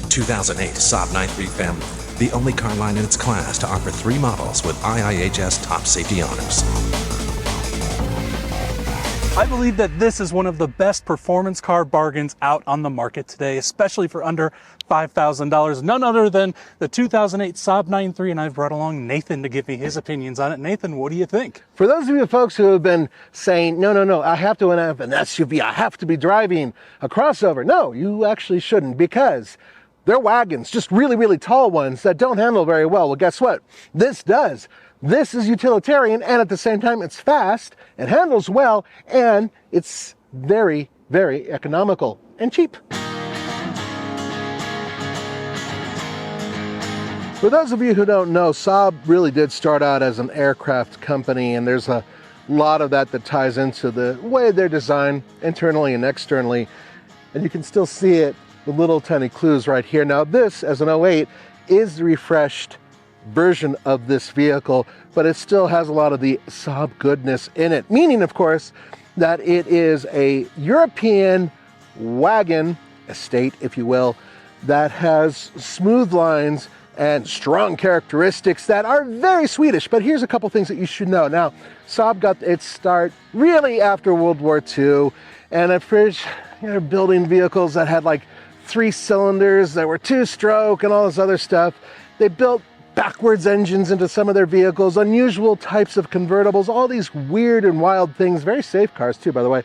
2008 Saab 9-3 family, the only car line in its class to offer 3 models with IIHS top safety honors. I believe that this is one of the best performance car bargains out on the market today, especially for under $5,000. None other than the 2008 Saab 9-3, and I've brought along Nathan to give me his opinions on it. Nathan, what do you think? For those of you folks who have been saying, no, I have to have an SUV, I have to be driving a crossover. No, you actually shouldn't, because they're wagons, just really, really tall ones that don't handle very well. Well, guess what? This does. This is utilitarian, and at the same time, it's fast, it handles well, and it's very, very economical and cheap. For those of you who don't know, Saab really did start out as an aircraft company, and there's a lot of that ties into the way they're designed internally and externally, and you can still see it, the little tiny clues right here. Now this, as an 08, is the refreshed version of this vehicle, but it still has a lot of the Saab goodness in it, meaning of course that it is a European wagon estate, if you will, that has smooth lines and strong characteristics that are very Swedish. But here's a couple things that you should know. Now, Saab got its start really after World War II, and at first they're building vehicles that had like 3 cylinders that were 2-stroke and all this other stuff. They built backwards engines into some of their vehicles, unusual types of convertibles, all these weird and wild things, very safe cars too, by the way.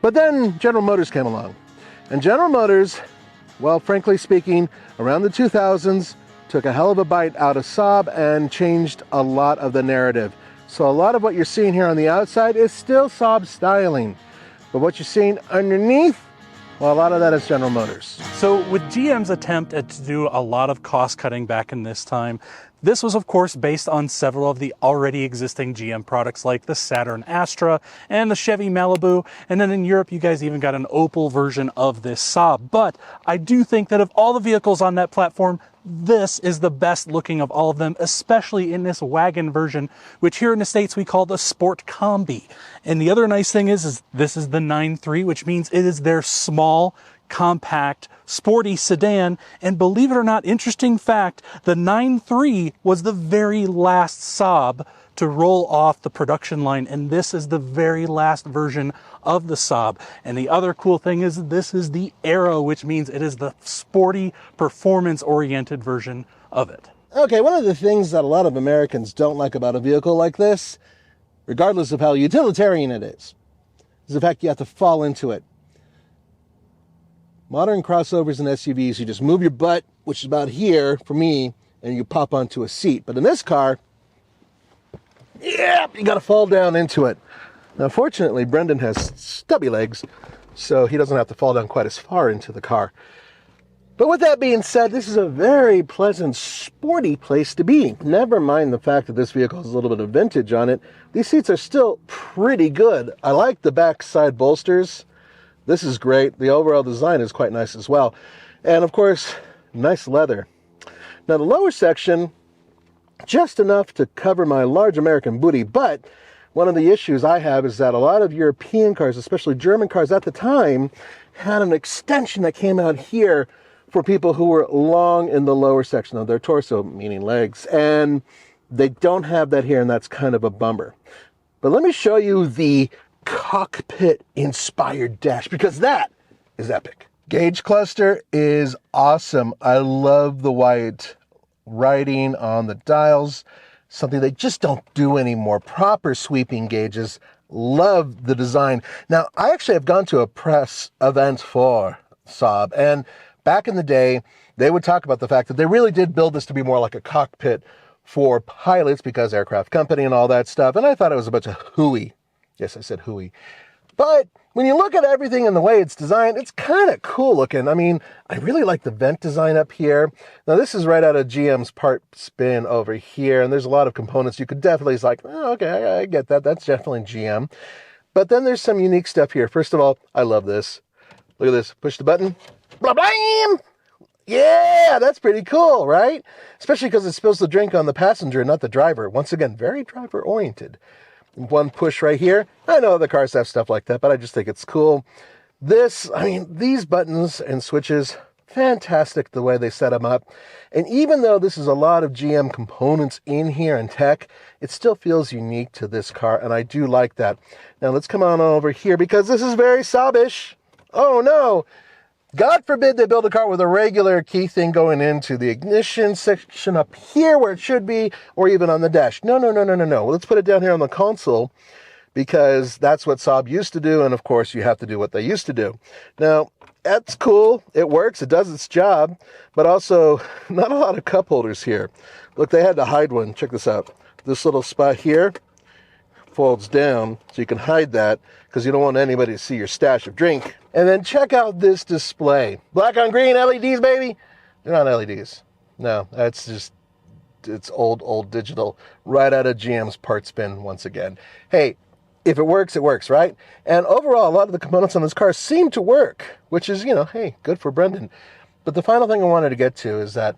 But then General Motors came along, and General Motors, well, frankly speaking, around the 2000s, took a hell of a bite out of Saab and changed a lot of the narrative. So a lot of what you're seeing here on the outside is still Saab styling, but what you're seeing underneath, well, a lot of that is General Motors. So with GM's attempt to do a lot of cost cutting back in this time, this was of course based on several of the already existing GM products like the Saturn Astra and the Chevy Malibu, and then in Europe you guys even got an Opel version of this Saab. But I do think that of all the vehicles on that platform, this is the best looking of all of them, especially in this wagon version, which here in the States we call the Sport Combi. And the other nice thing is this is the 9-3, which means it is their small, compact, sporty sedan. And believe it or not, interesting fact, the 9-3 was the very last Saab to roll off the production line, and this is the very last version of the Saab. And the other cool thing is this is the Aero, which means it is the sporty, performance-oriented version of it. Okay, one of the things that a lot of Americans don't like about a vehicle like this, regardless of how utilitarian it is the fact you have to fall into it. Modern crossovers and SUVs, you just move your butt, which is about here for me, and you pop onto a seat. But in this car, yeah, you got to fall down into it. Now, fortunately, Brendan has stubby legs, so he doesn't have to fall down quite as far into the car. But with that being said, this is a very pleasant, sporty place to be. Never mind the fact that this vehicle has a little bit of vintage on it. These seats are still pretty good. I like the back side bolsters. This is great. The overall design is quite nice as well. And of course, nice leather. Now the lower section, just enough to cover my large American booty, but one of the issues I have is that a lot of European cars, especially German cars at the time, had an extension that came out here for people who were long in the lower section of their torso, meaning legs, and they don't have that here, and that's kind of a bummer. But let me show you the cockpit-inspired dash, because that is epic. Gauge cluster is awesome. I love the white writing on the dials, something they just don't do anymore. Proper sweeping gauges. Love the design. Now, I actually have gone to a press event for Saab, and back in the day, they would talk about the fact that they really did build this to be more like a cockpit for pilots because aircraft company and all that stuff, and I thought it was a bunch of hooey. Yes, I said hooey. But when you look at everything and the way it's designed, it's kind of cool looking. I mean, I really like the vent design up here. Now, this is right out of GM's part spin over here, and there's a lot of components you could definitely, it's like, oh, okay, I get that. That's definitely GM. But then there's some unique stuff here. First of all, I love this. Look at this. Push the button. Blah, blam! Yeah, that's pretty cool, right? Especially because it's supposed to drink on the passenger, not the driver. Once again, very driver-oriented. One push right here. I know the cars have stuff like that, but I just think it's cool. This, I mean, these buttons and switches, fantastic the way they set them up. And even though this is a lot of GM components in here and tech, it still feels unique to this car, and I do like that. Now let's come on over here, because this is very Saab-ish. Oh no! God forbid they build a car with a regular key thing going into the ignition section up here where it should be, or even on the dash. No. Let's put it down here on the console, because that's what Saab used to do, and of course you have to do what they used to do. Now, that's cool. It works. It does its job, but also not a lot of cup holders here. Look, they had to hide one. Check this out. This little spot here folds down so you can hide that, because you don't want anybody to see your stash of drink. And then check out this display. Black on green LEDs, baby. They're not LEDs. No, that's just, it's old digital, right out of GM's parts bin once again. Hey, if it works, right? And overall, a lot of the components on this car seem to work, which is, hey, good for Brendan. But the final thing I wanted to get to is that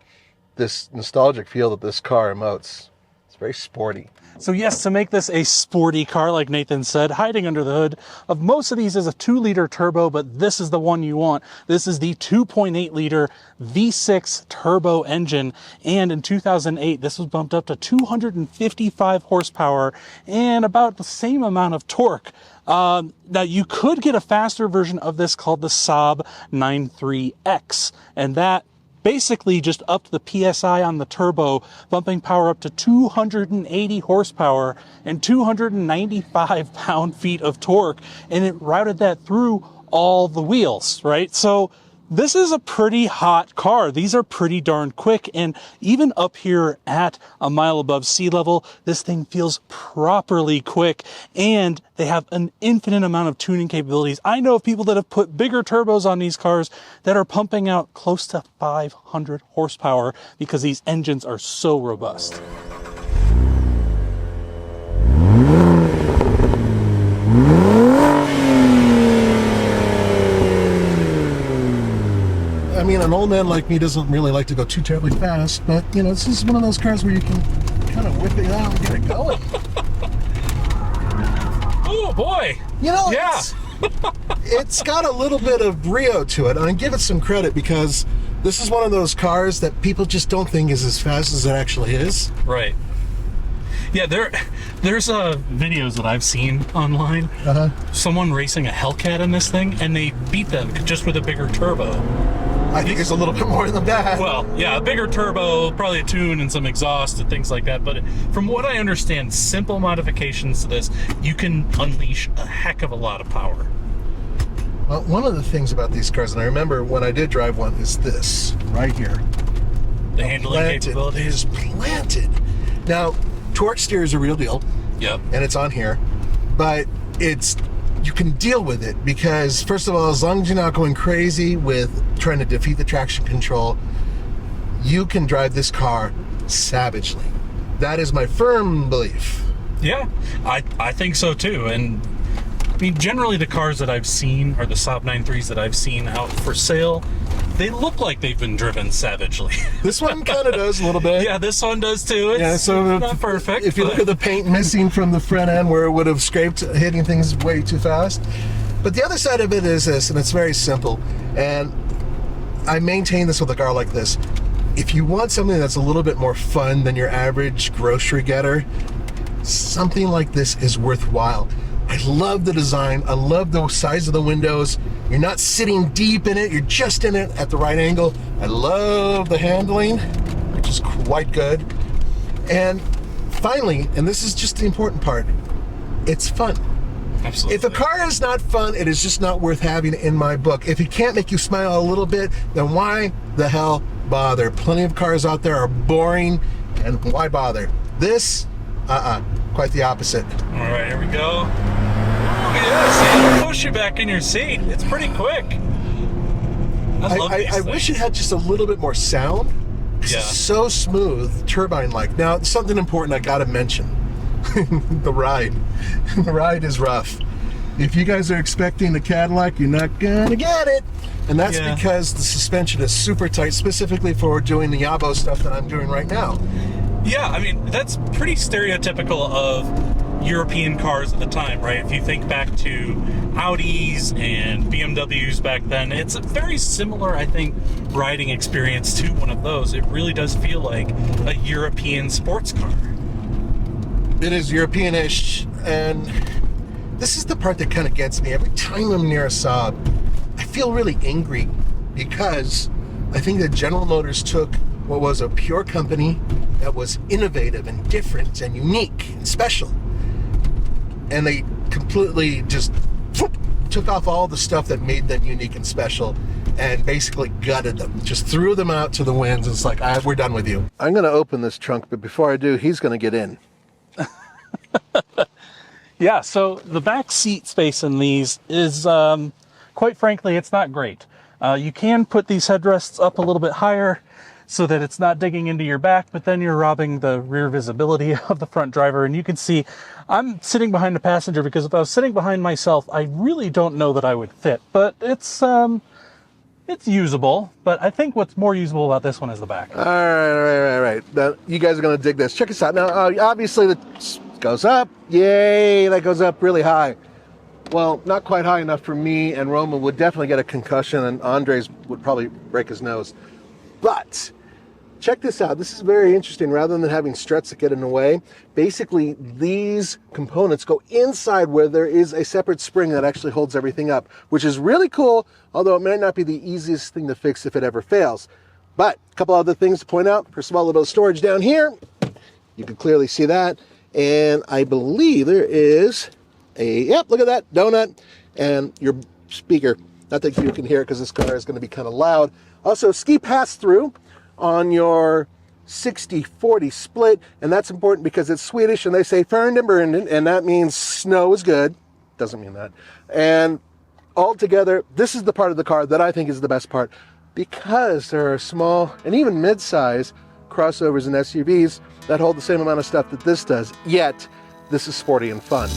this nostalgic feel that this car emotes. It's very sporty. So yes, to make this a sporty car, like Nathan said, hiding under the hood of most of these is a 2-liter turbo, but this is the one you want. This is the 2.8-liter V6 turbo engine, and in 2008, this was bumped up to 255 horsepower and about the same amount of torque. Now, you could get a faster version of this called the Saab 93X, and that basically just upped the PSI on the turbo, bumping power up to 280 horsepower and 295 pound-feet of torque, and it routed that through all the wheels, right? So this is a pretty hot car. These are pretty darn quick, and even up here at a mile above sea level, this thing feels properly quick, and they have an infinite amount of tuning capabilities. I know of people that have put bigger turbos on these cars that are pumping out close to 500 horsepower because these engines are so robust. I mean, an old man like me doesn't really like to go too terribly fast, but, this is one of those cars where you can kind of whip it out and get it going. Oh, boy. Yeah. It's got a little bit of brio to it, and I give it some credit, because this is one of those cars that people just don't think is as fast as it actually is. Right. Yeah, there's videos that I've seen online. Someone racing a Hellcat in this thing, and they beat them just with a bigger turbo. I think it's a little bit more than that. Well, yeah, a bigger turbo, probably a tune and some exhaust and things like that. But from what I understand, simple modifications to this, you can unleash a heck of a lot of power. Well, one of the things about these cars, and I remember when I did drive one, is this right here. The handling capability is planted. Now, torque steer is a real deal. Yep. And it's on here, but you can deal with it, because first of all, as long as you're not going crazy with trying to defeat the traction control, you can drive this car savagely. That is my firm belief. Yeah, I think so too. And I mean, generally the cars that I've seen, or the Saab 93s that I've seen out for sale, they look like they've been driven savagely. This one kind of does a little bit. Yeah, this one does too. It's not perfect. If you look at the paint missing from the front end where it would have scraped, hitting things way too fast. But the other side of it is this, and it's very simple, and I maintain this with a car like this. If you want something that's a little bit more fun than your average grocery getter, something like this is worthwhile. I love the design. I love the size of the windows. You're not sitting deep in it. You're just in it at the right angle. I love the handling, which is quite good. And finally, and this is just the important part, it's fun. Absolutely. If a car is not fun, it is just not worth having in my book. If it can't make you smile a little bit, then why the hell bother? Plenty of cars out there are boring, and why bother? This, quite the opposite. All right, here we go. Oh, yeah, see, it'll push you back in your seat. It's pretty quick. I wish it had just a little bit more sound. Yeah. It's so smooth, turbine-like. Now, something important I gotta mention. The ride. The ride is rough. If you guys are expecting the Cadillac, you're not gonna get it. And that's because the suspension is super tight, specifically for doing the Yabo stuff that I'm doing right now. Yeah, I mean, that's pretty stereotypical of European cars at the time, right? If you think back to Audis and BMWs back then, it's a very similar, I think, riding experience to one of those. It really does feel like a European sports car. It is European-ish, and this is the part that kind of gets me. Every time I'm near a Saab, I feel really angry because I think that General Motors took what was a pure company that was innovative and different and unique and special, and they completely just took off all the stuff that made them unique and special and basically gutted them, just threw them out to the winds. It's like, we're done with you. I'm going to open this trunk, but before I do, he's going to get in. Yeah, so the back seat space in these is, quite frankly, it's not great. You can put these headrests up a little bit higher so that it's not digging into your back, but then you're robbing the rear visibility of the front driver. And you can see I'm sitting behind the passenger because if I was sitting behind myself, I really don't know that I would fit, but it's usable. But I think what's more usable about this one is the back. All right. Now, you guys are going to dig this. Check this out. Now, obviously, the goes up. Yay, that goes up really high. Well, not quite high enough for me, and Roman would definitely get a concussion, and Andres would probably break his nose. But check this out. This is very interesting. Rather than having struts that get in the way, basically these components go inside where there is a separate spring that actually holds everything up, which is really cool, although it might not be the easiest thing to fix if it ever fails. But a couple other things to point out. First of all, a little storage down here. You can clearly see that. And I believe there is yep, look at that, donut, and your speaker. Not that you can hear it because this car is going to be kind of loud. Also, ski pass-through on your 60-40 split, and that's important because it's Swedish, and they say "förn and burn," and that means snow is good. Doesn't mean that. And altogether, this is the part of the car that I think is the best part, because there are small and even mid-size crossovers and SUVs that hold the same amount of stuff that this does, yet this is sporty and fun.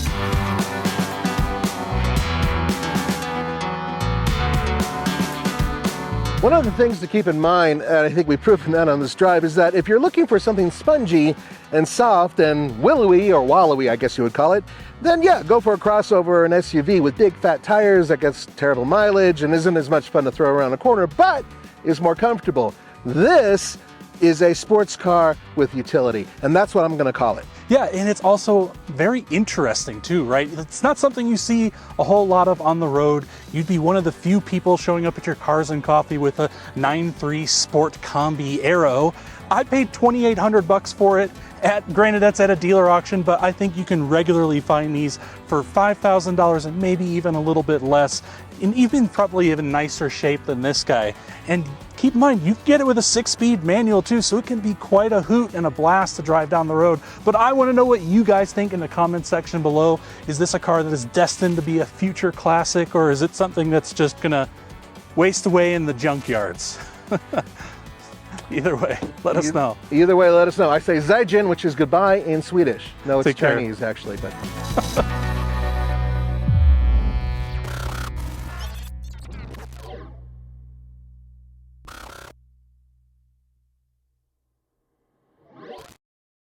One of the things to keep in mind, and I think we've proven that on this drive, is that if you're looking for something spongy and soft and willowy, or wallowy, I guess you would call it, then yeah, go for a crossover or an SUV with big fat tires that gets terrible mileage and isn't as much fun to throw around a corner, but is more comfortable. This is a sports car with utility, and that's what I'm going to call it. Yeah, and it's also very interesting too, right? It's not something you see a whole lot of on the road. You'd be one of the few people showing up at your Cars and Coffee with a 9.3 Sport Combi Aero. I paid $2,800 for it. Granted, that's at a dealer auction, but I think you can regularly find these for $5,000 and maybe even a little bit less, in even probably even nicer shape than this guy. And keep in mind, you can get it with a 6-speed manual too, so it can be quite a hoot and a blast to drive down the road. But I want to know what you guys think in the comment section below. Is this a car that is destined to be a future classic, or is it something that's just gonna waste away in the junkyards? Either way, let us know. Either way, let us know. I say Zaijian, which is goodbye in Swedish. No, it's Take care. Chinese actually, but